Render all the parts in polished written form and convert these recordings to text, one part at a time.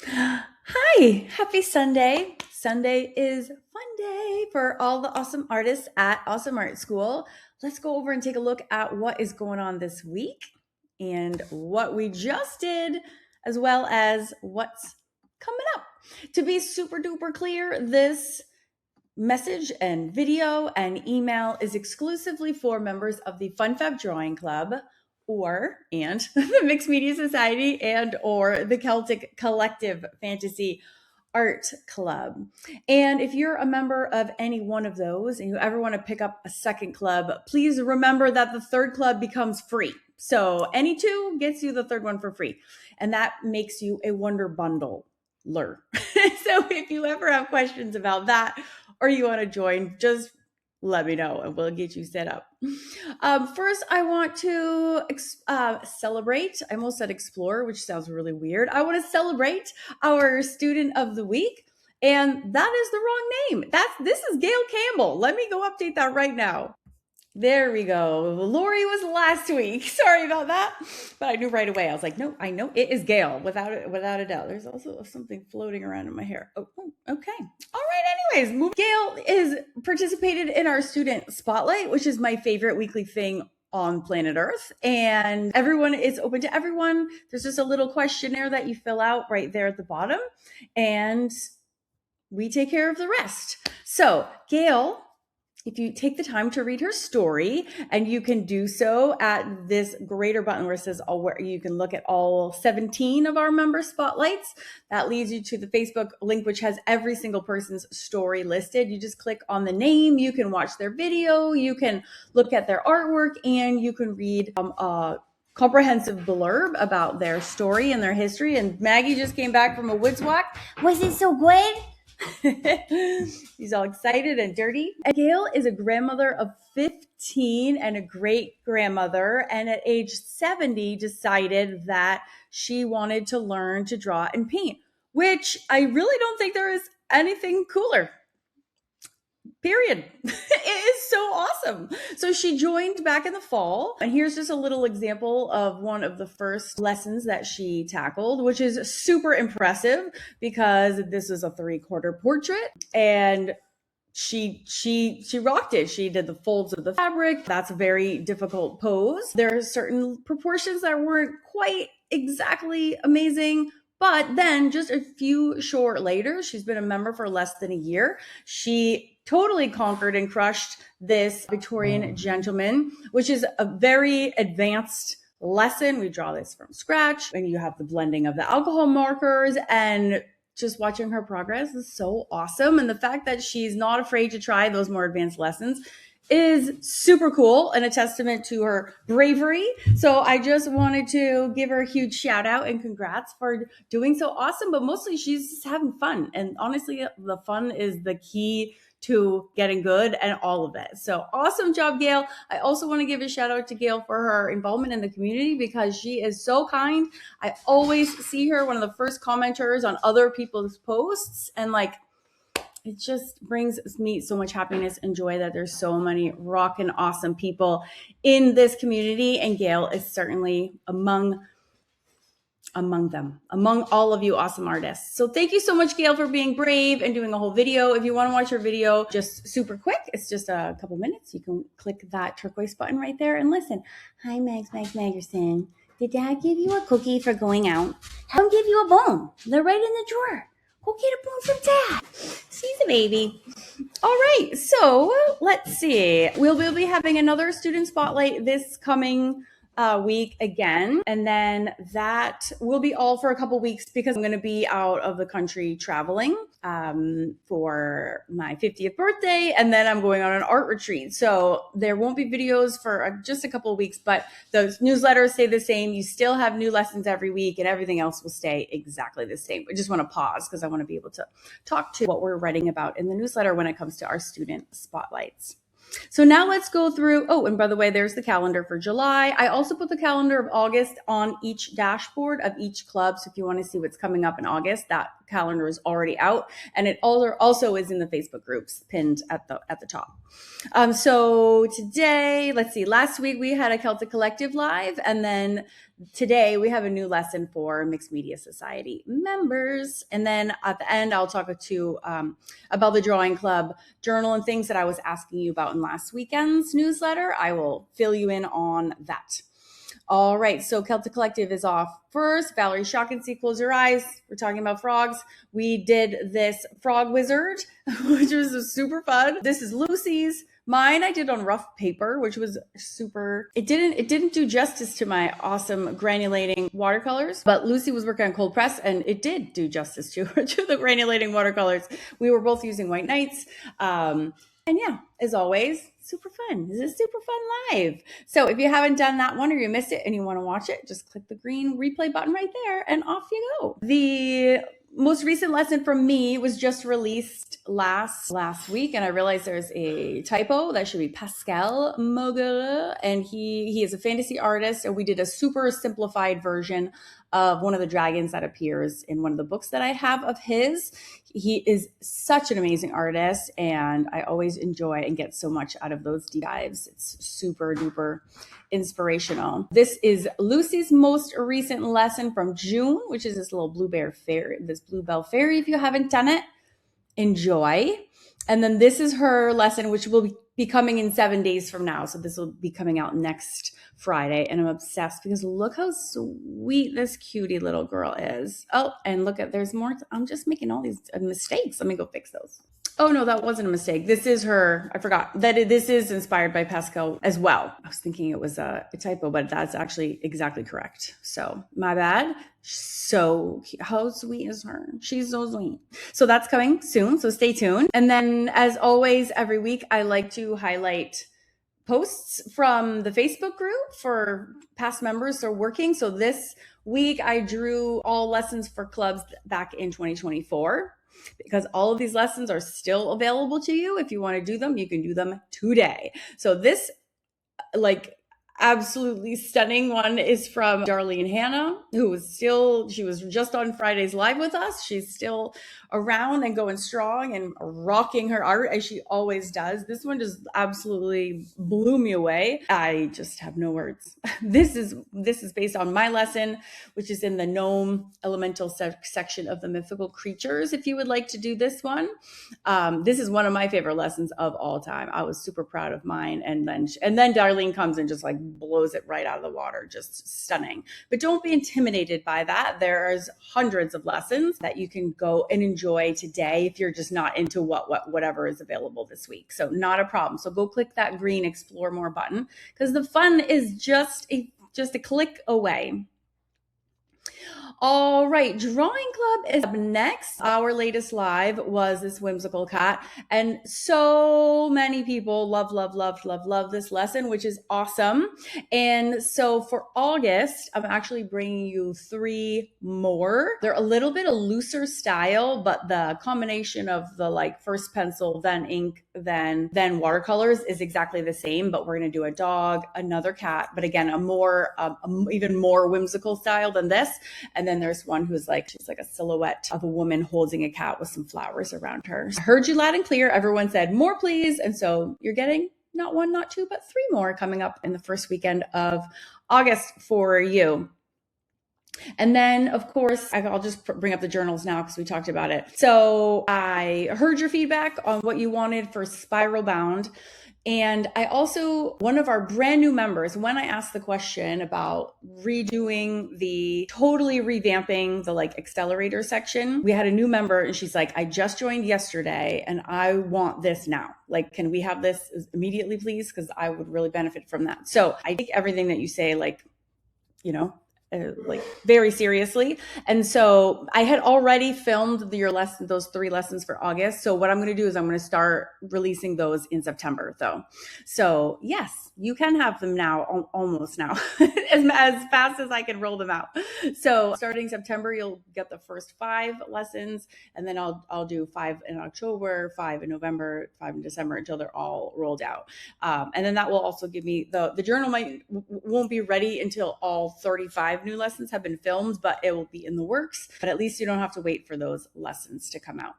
Hi, happy Sunday. Sunday is fun day for all the awesome artists at Awesome Art School. Let's go over and take a look at what is going on this week and what we just did, as well as what's coming up. To be super duper clear, this message and video and email is exclusively for members of the Fab Drawing Club and the Mixed Media Society and or the Celtic Collective Fantasy Art Club. And if you're a member of any one of those and you ever want to pick up a second club, please remember that the third club becomes free. So any two gets you the third one for free. And that makes you a Wonder Bundler. So if you ever have questions about that or you want to join, just let me know and we'll get you set up. First, I want to celebrate. I almost said explore, which sounds really weird. I want to celebrate our student of the week. And that is the wrong name. This is Gail Campbell. Let me go update that right now. There we go. Lori was last week. Sorry about that. But I knew right away. I was like, no, I know it is Gail without a doubt. There's also something floating around in my hair. Oh, okay. All right. Anyways, Gail is participated in our student spotlight, which is my favorite weekly thing on planet Earth. And everyone is open to everyone. There's just a little questionnaire that you fill out right there at the bottom. And we take care of the rest. So Gail, if you take the time to read her story, and you can do so at this greater button where it says where you can look at all 17 of our member spotlights. That leads you to the Facebook link, which has every single person's story listed. You just click on the name, you can watch their video, you can look at their artwork, and you can read a comprehensive blurb about their story and their history. And Maggie just came back from a woods walk. Was it so good? He's all excited and dirty. And Gail is a grandmother of 15 and a great grandmother. And at age 70, decided that she wanted to learn to draw and paint, which I really don't think there is anything cooler. Period. It is so awesome. So she joined back in the fall. And here's just a little example of one of the first lessons that she tackled, which is super impressive because this is a 3/4 portrait. And she rocked it. She did the folds of the fabric. That's a very difficult pose. There are certain proportions that weren't quite exactly amazing. But then just a few short later, she's been a member for less than a year. She totally conquered and crushed this Victorian gentleman, which is a very advanced lesson. We draw this from scratch, and you have the blending of the alcohol markers, and just watching her progress is so awesome. And the fact that she's not afraid to try those more advanced lessons is super cool and a testament to her bravery. So I just wanted to give her a huge shout out and congrats for doing so awesome. But mostly she's just having fun. And honestly, the fun is the key to getting good and all of it. So awesome job, Gail. I also want to give a shout out to Gail for her involvement in the community because she is so kind. I always see her one of the first commenters on other people's posts, and like, it just brings me so much happiness and joy that there's so many rockin' awesome people in this community. And Gail is certainly among them, among all of you awesome artists. So thank you so much, Gail, for being brave and doing a whole video. If you want to watch her video, just super quick, it's just a couple minutes. You can click that turquoise button right there and listen. Hi, Mags Magerson. Did Dad give you a cookie for going out? Have him give you a bone. They're right in the drawer. Go get a bone from Dad. See the baby. All right, so let's see. We'll be having another student spotlight this coming week again. And then that will be all for a couple weeks because I'm going to be out of the country traveling for my 50th birthday. And then I'm going on an art retreat. So there won't be videos for just a couple of weeks, but those newsletters stay the same. You still have new lessons every week and everything else will stay exactly the same. I just want to pause because I want to be able to talk to what we're writing about in the newsletter when it comes to our student spotlights. So now let's go through. Oh, and by the way, there's the calendar for July. I also put the calendar of August on each dashboard of each club. So if you want to see what's coming up in August, that calendar is already out. And it also is in the Facebook groups pinned at the top. So today, let's see, last week we had a Celtic Collective live, and then Today we have a new lesson for Mixed Media Society members. And then at the end, I'll talk to about the Drawing Club journal and things that I was asking you about in last weekend's newsletter. I will fill you in on that. All right, so Celtic Collective is off first. Valerie Shaughnessy, close your eyes. We're talking about frogs. We did this frog wizard, which was super fun. This is Lucy's. Mine I did on rough paper, which was super. It didn't do justice to my awesome granulating watercolors, but Lucy was working on cold press, and it did do justice to the granulating watercolors. We were both using white nights. And yeah, as always, super fun. This is super fun live. So if you haven't done that one or you missed it and you want to watch it, just click the green replay button right there and off you go. The most recent lesson from me was just released last week, and I realized there's a typo. That should be Pascal Mogul, and he is a fantasy artist, and we did a super simplified version of one of the dragons that appears in one of the books that I have of his. He is such an amazing artist, and I always enjoy and get so much out of those deep dives. It's super duper inspirational. This is Lucy's most recent lesson from June, which is this little bluebell fairy. If you haven't done it, enjoy. And then this is her lesson, which will be coming in 7 days from now. So this will be coming out next Friday. And I'm obsessed because look how sweet this cutie little girl is. Oh, and look at, there's more. I'm just making all these mistakes. Let me go fix those. Oh no, that wasn't a mistake. This is her. I forgot that this is inspired by Pascal as well. I was thinking it was a typo, but that's actually exactly correct. So my bad. So how sweet is her? She's so sweet. So that's coming soon. So stay tuned. And then as always, every week, I like to highlight posts from the Facebook group for past members who are working. So this week I drew all lessons for clubs back in 2024. Because all of these lessons are still available to you. If you want to do them, you can do them today. So this absolutely stunning one is from Darlene Hannah, she was just on Friday's live with us. She's still around and going strong and rocking her art as she always does. This one just absolutely blew me away. I just have no words. This is based on my lesson, which is in the gnome elemental section of the mythical creatures. If you would like to do this one, this is one of my favorite lessons of all time. I was super proud of mine. And then Darlene comes and just blows it right out of the water. Just stunning. But don't be intimidated by that. There's hundreds of lessons that you can go and enjoy today if you're just not into whatever is available this week. So not a problem. So go click that green explore more button because the fun is just a click away. All right, Drawing Club is up next. Our latest live was this whimsical cat, and so many people love this lesson, which is awesome. And so for August, I'm actually bringing you 3 more. They're a little bit a looser style, but the combination of the first pencil, then ink, then watercolors is exactly the same, but we're going to do a dog, another cat, but again, even more whimsical style than this. And then there's one who's she's like a silhouette of a woman holding a cat with some flowers around her. I heard you loud and clear. Everyone said more, please. And so you're getting not 1, not 2, but 3 more coming up in the first weekend of August for you. And then, of course, I'll just bring up the journals now because we talked about it. So I heard your feedback on what you wanted for Spiral Bound. And I also, one of our brand new members, when I asked the question about totally revamping the accelerator section, we had a new member and she's like, I just joined yesterday and I want this now. Can we have this immediately, please? Because I would really benefit from that. So I take everything that you say, very seriously. And so I had already filmed those 3 lessons for August. So what I'm going to do is I'm going to start releasing those in September though. So yes, you can have them now, almost now, as fast as I can roll them out. So starting September, you'll get the first 5 lessons, and then I'll do 5 in October, 5 in November, 5 in December until they're all rolled out. And then that will also give me the journal won't be ready until all 35 new lessons have been filmed, but it will be in the works. But at least you don't have to wait for those lessons to come out.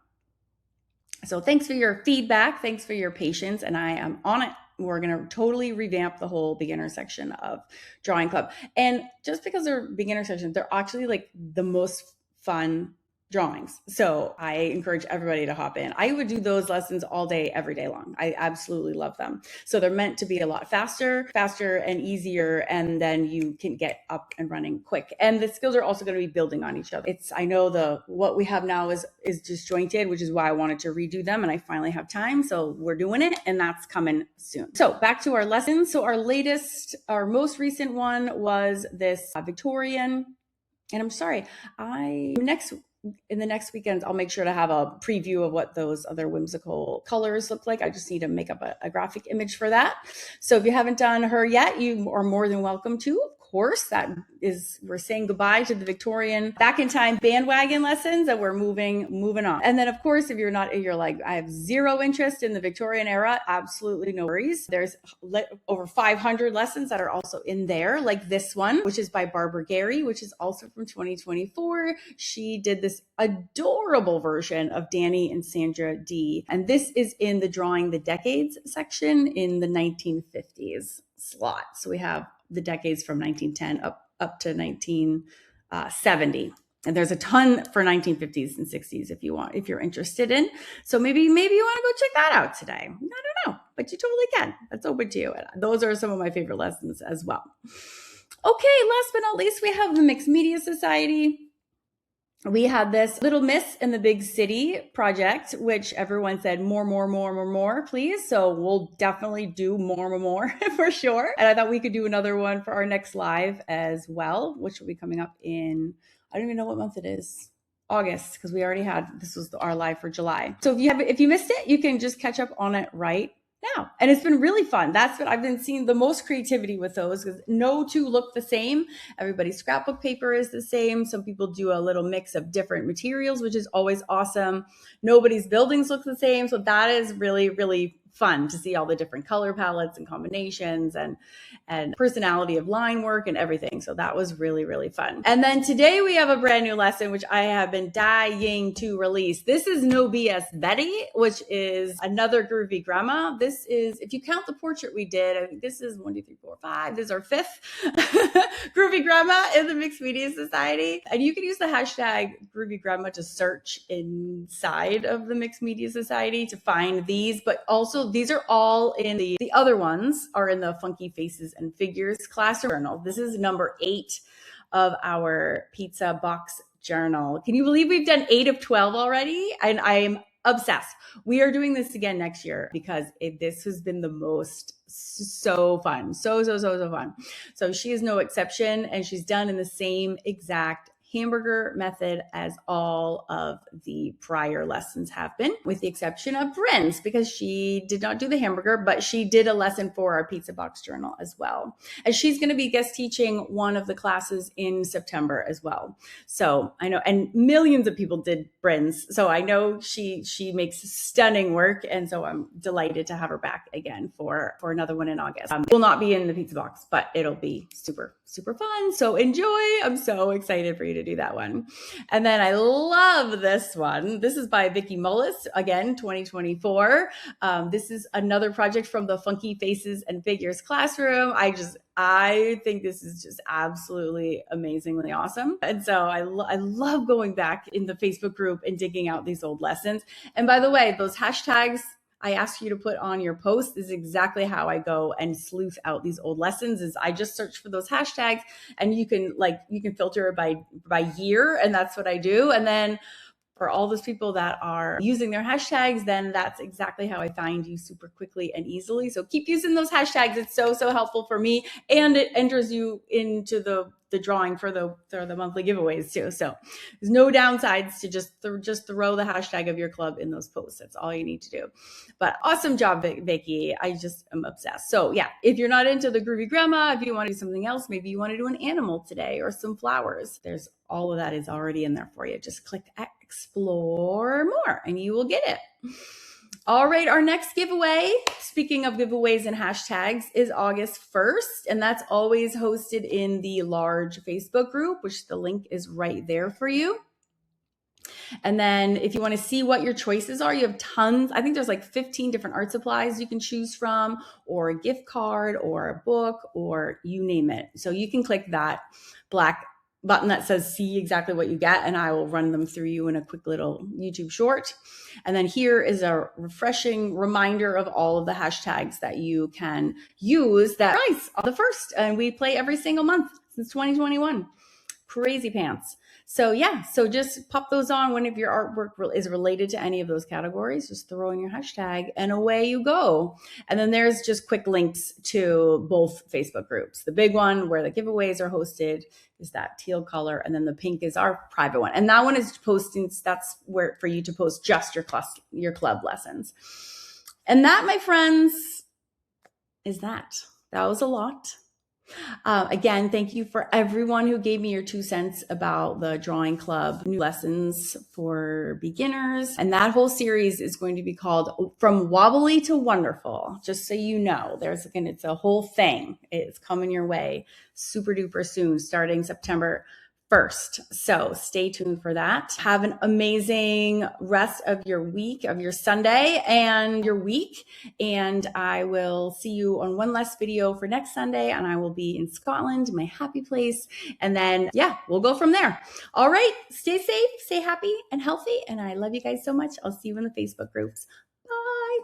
So thanks for your feedback. Thanks for your patience. And I am on it. We're going to totally revamp the whole beginner section of Drawing Club. And just because they're beginner sections, they're actually like the most fun drawings. So I encourage everybody to hop in. I would do those lessons all day, every day long. I absolutely love them. So they're meant to be a lot faster and easier. And then you can get up and running quick. And the skills are also going to be building on each other. I know what we have now is disjointed, which is why I wanted to redo them. And I finally have time. So we're doing it, and that's coming soon. So back to our lessons. So our most recent one was this Victorian. And I'm sorry, in the next weekends, I'll make sure to have a preview of what those other whimsical colors look like. I just need to make up a graphic image for that. So if you haven't done her yet, you are more than welcome to. Of course, we're saying goodbye to the Victorian back in time bandwagon lessons, and we're moving on. And then of course, if you're like, I have zero interest in the Victorian era, absolutely no worries. There's over 500 lessons that are also in there, like this one, which is by Barbara Gary, which is also from 2024. She did this adorable version of Danny and Sandra D. And this is in the Drawing the Decades section in the 1950s slot. So we have the decades from 1910 up to 1970. And there's a ton for 1950s and 60s if you're interested in. So maybe you want to go check that out today. I don't know, but you totally can. That's open to you. Those are some of my favorite lessons as well. Okay, last but not least, we have the Mixed Media Society. We had this Little Miss in the Big City project, which everyone said more, please. So we'll definitely do more for sure. And I thought we could do another one for our next live as well, which will be coming up in, I don't even know what month it is. August, because we already this was our live for July. So if you missed it, you can just catch up on it right now. And it's been really fun. That's what I've been seeing the most creativity with those, because no two look the same. Everybody's scrapbook paper is the same. Some people do a little mix of different materials, which is always awesome. Nobody's buildings look the same. So that is really, really fun to see all the different color palettes and combinations and personality of line work and everything. So that was really, really fun. And then today we have a brand new lesson, which I have been dying to release. This is No BS Betty, which is another groovy grandma. This is, if you count the portrait we did, I think this is 1, 2, 3, 4, 5. This is our 5th groovy grandma in the Mixed Media Society. And you can use the hashtag groovy grandma to search inside of the Mixed Media Society to find these, but also these are all in the other ones are in the Funky Faces and Figures class journal. This is number 8 of our pizza box journal. Can you believe we've done 8 of 12 already? And I am obsessed. We are doing this again next year because this has been the most so fun. So fun. So she is no exception, and she's done in the same exact hamburger method as all of the prior lessons have been, with the exception of Bryn's, because she did not do the hamburger, but she did a lesson for our pizza box journal as well. And she's going to be guest teaching one of the classes in September as well. So I know, and millions of people did Bryn's. So I know she makes stunning work. And so I'm delighted to have her back again for another one in August. Will not be in the pizza box, but it'll be super, super fun. So enjoy. I'm so excited for you to do that one. And then I love this one. This is by Vicki Mullis, again, 2024. This is another project from the Funky Faces and Figures classroom. I think this is just absolutely amazingly awesome. And so I love going back in the Facebook group and digging out these old lessons. And by the way, those hashtags I ask you to put on your post is exactly how I go and sleuth out these old lessons. Is I just search for those hashtags, and you can filter it by year, and that's what I do. And then for all those people that are using their hashtags, then that's exactly how I find you super quickly and easily. So keep using those hashtags. It's so helpful for me, and it enters you into the drawing for the monthly giveaways too. So there's no downsides to just throw the hashtag of your club in those posts. That's all you need to do. But awesome job, Vicki. I just am obsessed. So yeah, if you're not into the groovy grandma, if you want to do something else, maybe you want to do an animal today or some flowers, there's all of that is already in there for you. Just click explore more and you will get it. All right, our next giveaway, speaking of giveaways and hashtags, is August 1st, and that's always hosted in the large Facebook group, which the link is right there for you. And then if you want to see what your choices are, you have tons. I think there's like 15 different art supplies you can choose from, or a gift card, or a book, or you name it. So you can click that black button that says see exactly what you get, and I will run them through you in a quick little YouTube short. And then here is a refreshing reminder of all of the hashtags that you can use that price on the first. And we play every single month since 2021. Crazy pants. So yeah, so just pop those on when if your artwork is related to any of those categories, just throw in your hashtag and away you go. And then there's just quick links to both Facebook groups. The big one where the giveaways are hosted is that teal color, and then the pink is our private one. And that one is posting, that's where for you to post just your club lessons. And that, my friends, is that. That was a lot. Again, thank you for everyone who gave me your 2 cents about the drawing club new lessons for beginners. And that whole series is going to be called From Wobbly to Wonderful. Just so you know, it's a whole thing. It's coming your way super duper soon, starting September 1st. So stay tuned for that. Have an amazing rest of your week, of your Sunday and your week. And I will see you on one last video for next Sunday. And I will be in Scotland, my happy place. And then, yeah, we'll go from there. All right. Stay safe, stay happy and healthy. And I love you guys so much. I'll see you in the Facebook groups. Bye.